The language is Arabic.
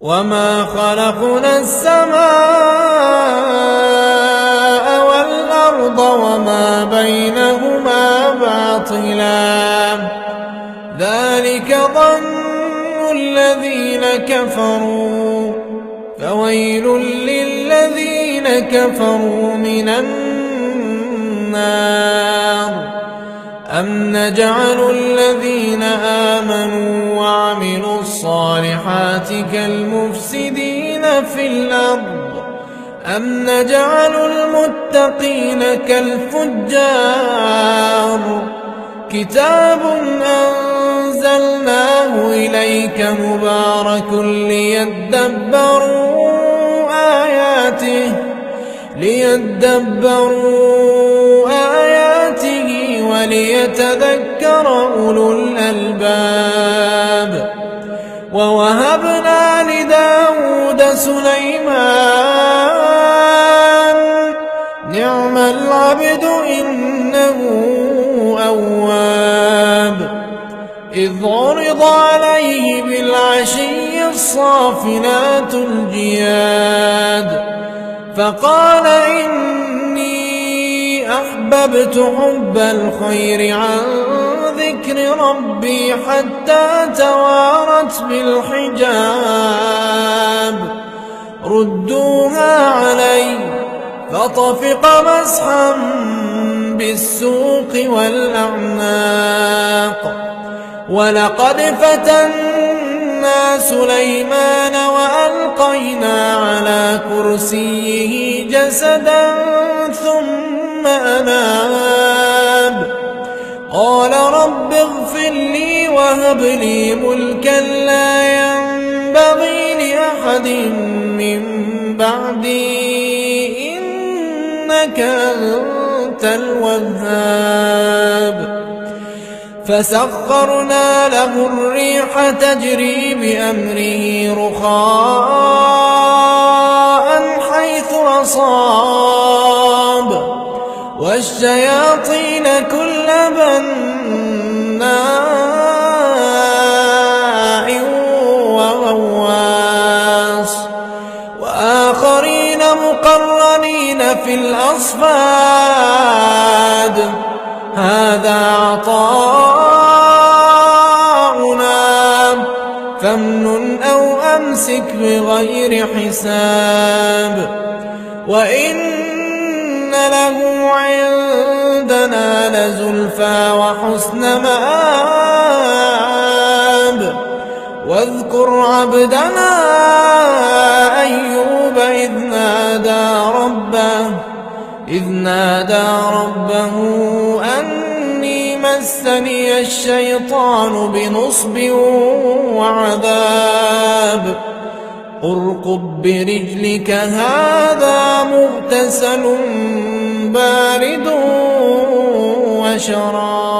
وما خلقنا السماء والأرض وما بينهما باطلا ذلك ظن الذين كفروا فويل للذين كفروا من النار أم نجعل الذين آمنوا وعملوا الصالحات كالمفسدين في الأرض أم نجعل المتقين كالفجار كتاب أنزلناه إليك مبارك ليدبروا آياته وليتذكر أولو الألباب ووهبنا لداود سليمان نعم العبد إنه أواب إذ عرض عليه بالعشي الصافنات الجياد فقال إني أحببت حب الخير عن ذكر ربي حتى توارت بالحجاب ردوها علي فطفق مسحا بالسوق والأعناق ولقد فتنا سليمان وألقينا على كرسيه جسدا ثم أناب قال رب اغفر لي وهب لي ملكا لا ينبغي لأحد من بعدي إنك أنت الوهاب فسخرنا له الريح تجري بأمره رخاء حيث أصاب والشياطين كل بناء وغواص وآخرين مقرنين في الأصفاد هذا عطاؤنا فامنن أو أمسك بغير حساب وإن له عندنا لزلفى وحسن مآب واذكر عبدنا أيوب إذ نادى ربه أني مسني الشيطان بنصب وعذاب اركض برجلك هذا مغتسل بارد وشراب